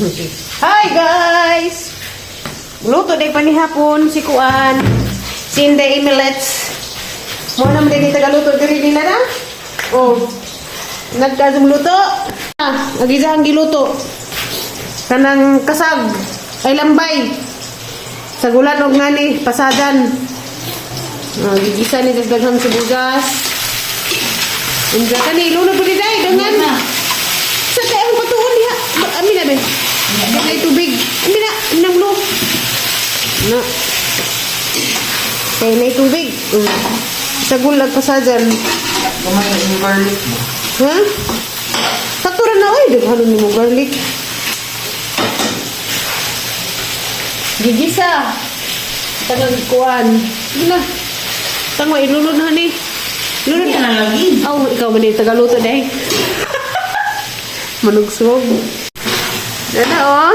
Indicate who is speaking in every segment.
Speaker 1: Hi guys! Luto day panihapon si Kuan. Si Inday Millets. Mo naman din tagaluto diri nila na. Oh. Nagkasum luto. Agizahang giluto. Kanang kasag ay lambay. Sagulan og ngani pasadan. Gigisa ni daghang sibuyas. Unsa kani luno pud day dengan. Sa tayo patuon diha. Amin na ben. Ay tubig. Amin na, minang lo. Na. Kaya na tubig. Sagulag pasadan.
Speaker 2: Kumain yung garlic mo.
Speaker 1: Ha? Takturan na oy, daghan ni mo garlic. Gigisa. Tagang kuan. Na. Tangwa ilunod na ni. Lunod
Speaker 2: na lagi.
Speaker 1: Oh, ikaw man tagaluto dai. Manugsog. Dada oh.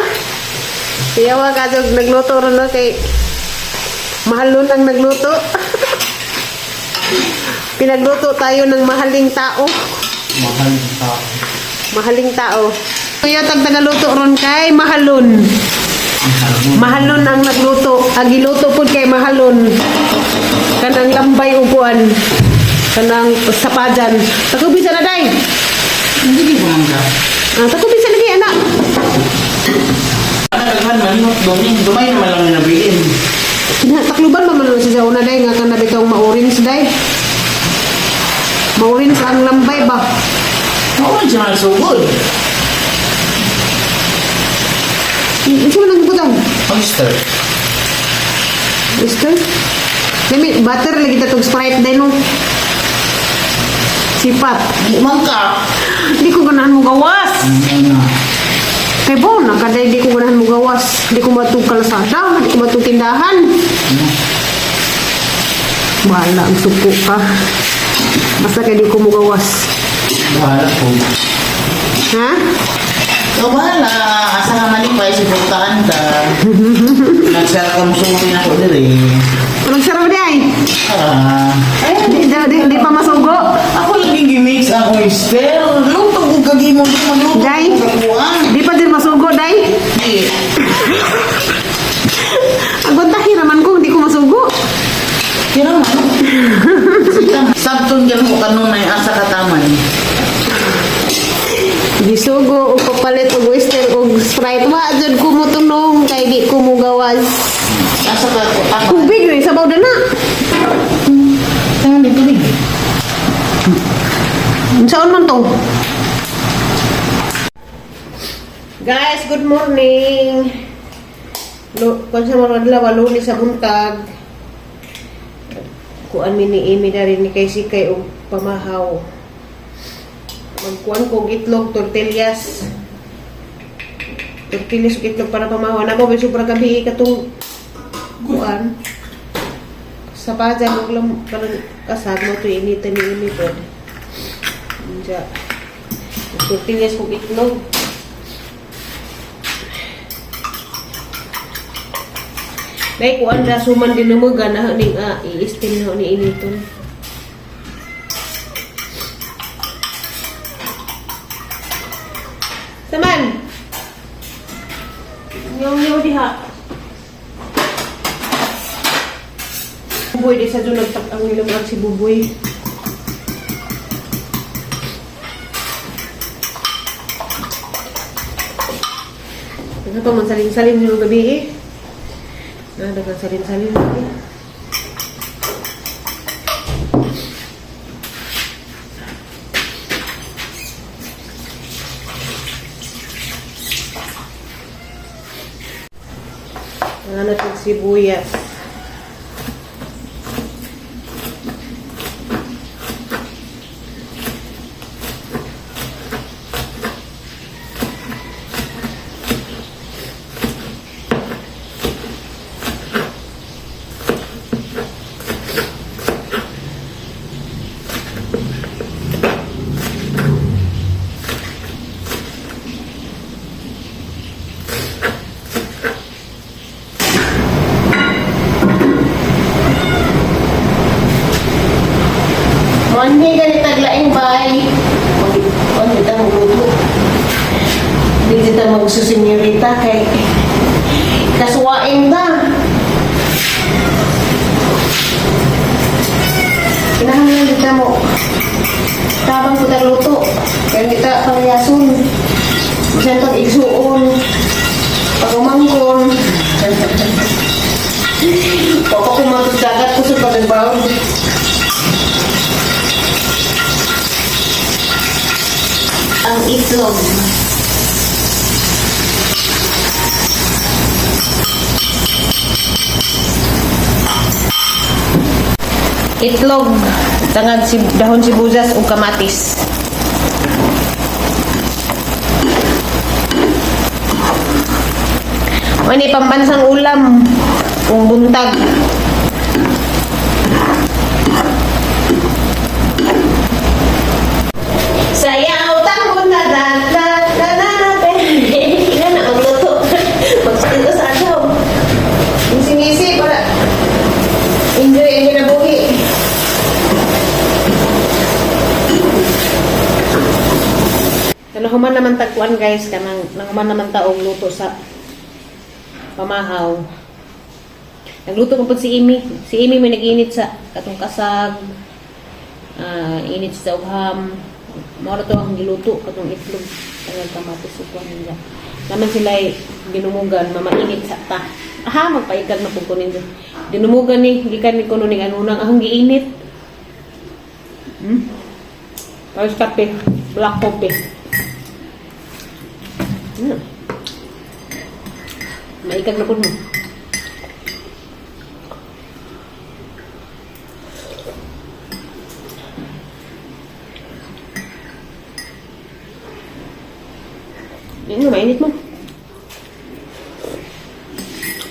Speaker 1: Tiyawa ka jog nagluto ron no kay mahalon ang nagluto. Pinagluto tayo ng mahaling tao.
Speaker 2: Mahaling tao.
Speaker 1: Mahaling tao. Kuya tag tagaluto ron kay mahalon. Mahalon ang nagluto. Agiluto pud kay mahalon. Kanang lambay upuan. Kanang sapadan. Takubisa na day.
Speaker 2: Hindi ko mangga.
Speaker 1: Takubisa lagi anak.
Speaker 2: Naghan manot domin. Dumay naman lang yung nabilin.
Speaker 1: Takluban naman lang siya una day. Nga ka na bitong ma-orange day. Ma-orange ang lambay ba?
Speaker 2: Oo, siya nga so good.
Speaker 1: Ito mo nagbutan?
Speaker 2: Oyster.
Speaker 1: Oyster? Dami, butter lagi tatong Sprite din no. Sipat.
Speaker 2: Di mangka.
Speaker 1: Di ko ganahan mo gawas.
Speaker 2: Ano?
Speaker 1: Kay bo, nakaday di ko ganahan mo gawas. Di ko matug kalsada, di ko matug tindahan. Wala ang suko ka. Basta kay di ko mo gawas.
Speaker 2: Bahala po.
Speaker 1: Ha?
Speaker 2: So, bahala. Asa nga malipay si Bukaan ka. Nag-circumsumin ako diri.
Speaker 1: Anong sarap di ay? Di pa masugo.
Speaker 2: Ako lagi gimix ang oyster. Luto ko kagimo di magluto.
Speaker 1: Day?
Speaker 2: Kakuan.
Speaker 1: Di pa din masugo, day?
Speaker 2: Di.
Speaker 1: Agad tahi naman ko, hindi ko masugo.
Speaker 2: Kira man. Sabton dyan mo kanunay asa kataman.
Speaker 1: Gisugo o papalit og oyster og Sprite. Wa jud ko mo tunong kay di ko mo gawas.
Speaker 2: Asa ka kataman.
Speaker 1: Tubig rin sabaw na na.
Speaker 2: Tangan dito rin.
Speaker 1: Saan man to? Guys, good morning. Kung sa mga adlaw, Lunes sa buntag. Kuan mi ni Amy na rin ni kay Sikay og pamahaw. Magkuan ko itlog, tortillas. Tortillas ug itlog para pamahaw. Na mo sobra gabi katong kuan. Sa pajan og lang parang kasad mo to initan ni Amy pod. Diya. Tortillas ug itlog. Dahil kuan na suman din mo gana ning i-steam na ni initon. Saman. Nyaw diha. Buboy di sa dun nagtak ang nilang si Buboy. Ano pa man saling-saling nyo gabi eh. Dagang salin-salin lagi. Ano itong sibuyas. ta kay kasuwain ta. Kinahanglan kita mo. Tabang ko luto. Kaya kita palayason. Bisan pag igsuon. Pagumangkon. Pagkumatod dagat ko sa pagbaon. Ang itlog. Itlog, tangad dahon sibuyas ug kamatis. Mani pambansang ulam ug buntag. Sayaw tangon na Ilan na magluto. Magsundo sa agaw. Ngisi-ngisi para enjoy ang ginabuhi. Nahuman naman tagkuan guys, kanang nahuman naman taong luto sa pamahaw. Nagluto ko po si Amy. Si Amy may nag-init sa katong kasag. Init sa ugham. Mao to ang giluto katong itlog. Tangal kamatis ug kuan nila. Naman sila dinumugan, mamainit sa ta. Aha, magpaigag na pug kunin. Dinumugan ni gikan ni kuno ning anunang ahong giinit. Ayos kape, black coffee. Maikag na po mo. Yan mo, mainit mo.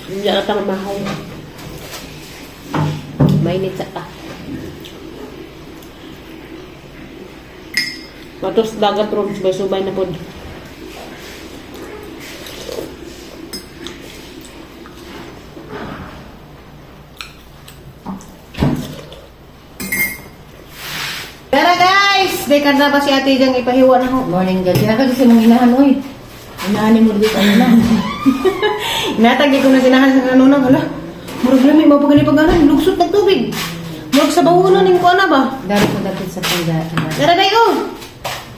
Speaker 1: Hindi na tama mahaw. Mainit sa ta. Matos dagat ron, subay-subay na po. Tara guys! Dekan na pa si ate diyang ipahiwa na ho.
Speaker 3: Morning, gabi. Ako kasi mong inahan, oy. Inahanin mo dito, ano na.
Speaker 1: Inatagi ko na sinahan sa kanunang. Hala, murag lami, mapagani pag-anan. Lugsot ng tubig. Murag sa bawunan ng kuha na ba?
Speaker 3: Dari ko dapit sa panda.
Speaker 1: Tara day ko!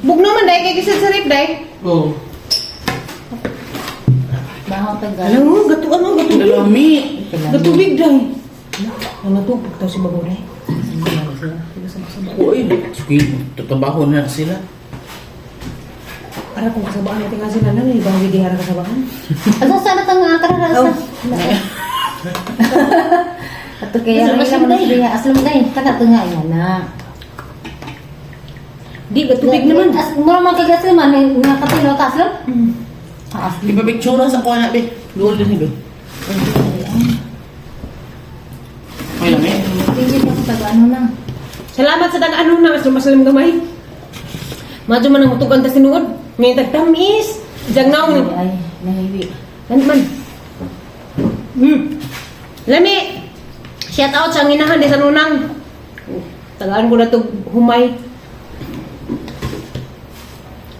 Speaker 1: Bug naman day, kay kisad sa rip day.
Speaker 2: Oh.
Speaker 3: Bahaw tagal.
Speaker 1: Alam mo, gatuan mo, gatubig.
Speaker 2: Dalami.
Speaker 1: Gatubig day. Ano na to? Pagtaw si babaw day.
Speaker 2: Uy, sige, tatabaho na sila.
Speaker 1: Para kung kasabaan natin nga sila na, ibang di harang kasabaan.
Speaker 3: Asa sana ka nga kararasa?
Speaker 1: Oh.
Speaker 3: Ato kaya ang ilang mo na aslam day. Kana to nga yan na.
Speaker 1: Di, gatubig naman.
Speaker 3: Mura man kag aslam man nga katilo ka aslam? Aslam.
Speaker 2: Di ba picture sa kuha na, be? Golden ni, be? May lami?
Speaker 3: Tingin ko sa ano na.
Speaker 1: Salamat sa taga-ano na, mas lumasalim gamay. Madyo man ang mutugan ta sinuod. Ngayon tagtamis. Jagnaw ni.
Speaker 3: Ay, nahiwi.
Speaker 1: Ano man? Lami! Shout out sa nginahan di sa nunang. Tagaan ko na to humay.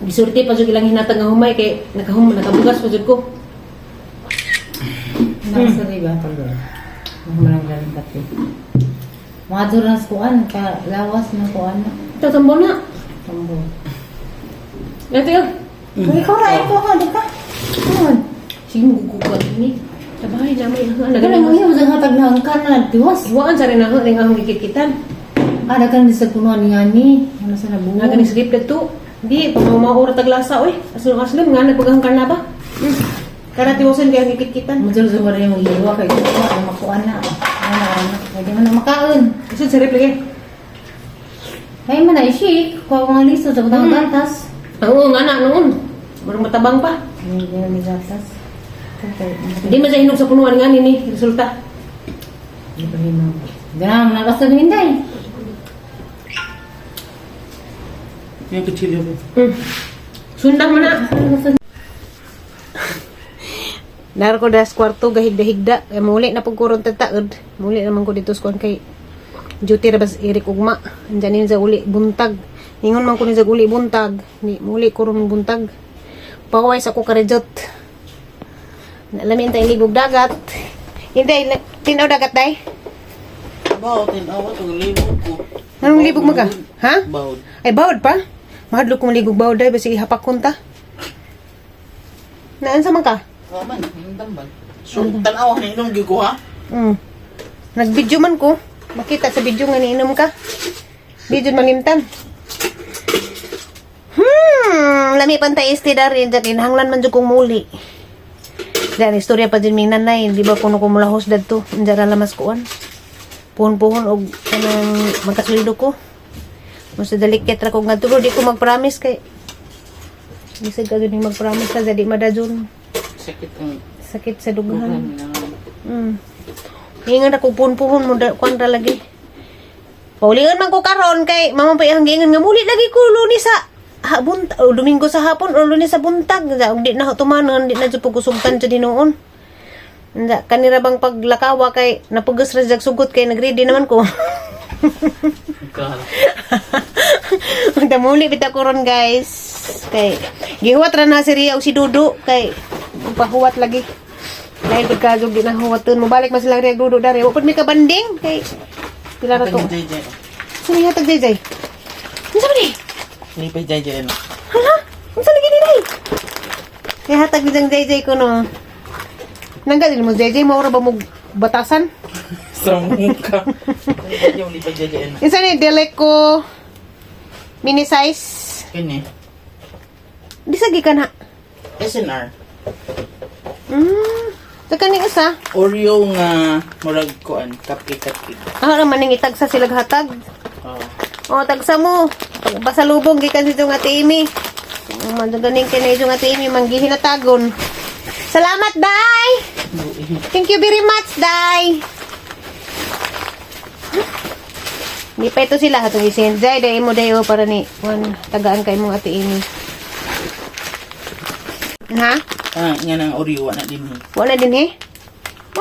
Speaker 1: Gisurti pa jud ilang hinatag nga humay kay nakabugas pa jud ko.
Speaker 3: Nasa riba tagal. Malang galing pati. Madur na sa kuan, ka lawas na kuan.
Speaker 1: Ito tambo na.
Speaker 3: Tambo.
Speaker 1: Ito yun.
Speaker 3: Ikaw ra, ikaw ka, di ka. Kuan.
Speaker 1: Sige mo gugugat ini. Sa bahay namin.
Speaker 3: Ganun mo yung masang hatag na ang kanan, tiwas.
Speaker 1: Iwaan sa rin ako rin akong gikikitan.
Speaker 3: Ada kan sa kunuan ni Ani, ano sa nabuo.
Speaker 1: Nga ganing sleep to. Di, pamamaura taglasa, oy. Aslam nga, nagpagang karna ba? Karatiwasan kaya gikikitan.
Speaker 3: Mutul sa wala yung iwa kay ko na makuan na. Ano, pwede mo na makaon.
Speaker 1: Kasi sa replike.
Speaker 3: Ay man ay shake, ko mga liso sa kutang gatas.
Speaker 1: Oo nga na, noon. Marang matabang pa.
Speaker 3: Hindi na may gatas.
Speaker 1: Hindi man sa hinog sa punuan nga nini, resulta.
Speaker 3: Hindi pa hinog. Ganang nakas na hinday.
Speaker 2: Yung kutsilyo, be.
Speaker 1: Sundang mo na. Naro ko das kwarto gahigda-higda. Muli na pagkuron tataod. Muli naman ko dito sa kay duty ra bas Eric ugma. Andiyan sa uli buntag. Ingon man ko ni sa uli buntag. Ni muli ko ron buntag. Paway sa ko karejot. Alamin tayo ligog dagat. Hindi, tinaw dagat day.
Speaker 2: Bawat tinawa to libog ko.
Speaker 1: Anong libog mo ka? Ha?
Speaker 2: Bawat.
Speaker 1: Ay, bawod pa? Mahadlo kong ligog bawod day, basi ihapak kunta. Naan sa man ka?
Speaker 2: Kaman, yung tambal. So, tanawa na inom ko ha?
Speaker 1: Nag-video man ko. Makita sa video nga niinom ka. Video malimtan. Lami pantay isti dari. Dati hanglan man dyan kong muli. Dan istorya pa dyan may nanay. Di ba kuno ko mulahos dadto. Andiyan lamas kuan. Puhon-puhon og kanang magkasuldo ko. Mas delicate ra ko nga tulo. Di ko mag-promise kay. Bisag ka din mag-promise ka. Jadi madadyon.
Speaker 2: Sakit ang
Speaker 1: Sakit sa dugahan.
Speaker 2: bukan.
Speaker 1: Hingan ako puhon-puhon mo kuan ra lagi. Paulingan man ko karon kay mamapay ang gingan nga muli lagi ko lunes sa buntag o Domingo sa hapon o lunes sa buntag. Di na tumanon, di na jud pugusugtan sa dinoon. Kanira bang paglakawa kay napugas ra jag sugot kay nagready naman ko. Magda muli bitaw ko ron guys. Kay gihuwat ra na si Ria o si Dudu kay pahuwat lagi. Lain pud kagog di na huwaton mo balik mas lang Ria Dudu dari. Wa pud mi ka banding kay pila ra to. Sino hatag Jay? Unsa man ni?
Speaker 2: Lipay jay ano.
Speaker 1: Hala, unsa lagi ni day? Kay hatag ni Jay ko no. Nanggalin mo Jay mo ora ba mo batasan?
Speaker 2: Sa muka. Yung lipay jay ano.
Speaker 1: Isa ni Deleco mini size.
Speaker 2: Kini.
Speaker 1: Di sagi ka na.
Speaker 2: SNR.
Speaker 1: Sa kaning isa.
Speaker 2: Oreo nga murag kuan, cupcake.
Speaker 1: Ano naman ning itagsa sila hatag?
Speaker 2: Oh.
Speaker 1: O, tagsa mo. Pasalubong gikan si itong ate Amy. Madaganing ka na itong ate Amy. Manggihin na tagon. Salamat, Day! Thank you very much, Day! Hindi pa ito sila. Hatong isin. Day, day mo, day, para ni tagaan kay mong ate Amy. Ha?
Speaker 2: Nga ng Oreo na din.
Speaker 1: Wala din eh?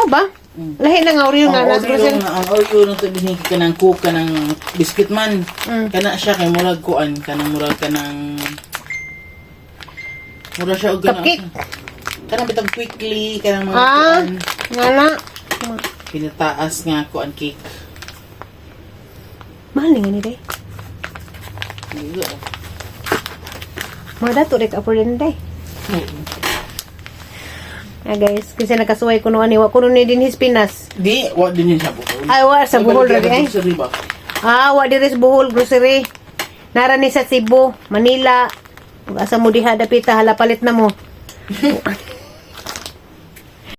Speaker 1: O ba? Lahi na nga Oreo nga.
Speaker 2: Ang Oreo na ito binigay ka ng cook, ka ng biscuit man. Kana siya kay murag kuan, kanang murag ka ng murag siya og
Speaker 1: Cupcake?
Speaker 2: Kanang bitang quickly, kanang mga
Speaker 1: Ah,
Speaker 2: kuan.
Speaker 1: nga na.
Speaker 2: Pinataas nga kuan cake.
Speaker 1: Mahal nga ni day. Mga dato rin ka po rin day. Guys, kasi nakasuway ko noon. Wa ko nun din his Pinas.
Speaker 2: Di, wa din yun sa buhol.
Speaker 1: Ay, wa sa buhol rin eh.
Speaker 2: Sa riba.
Speaker 1: Wa din sa buhol grocery. Nara ni sa Cebu, Manila. Asa mo diha dapita hala palit na mo.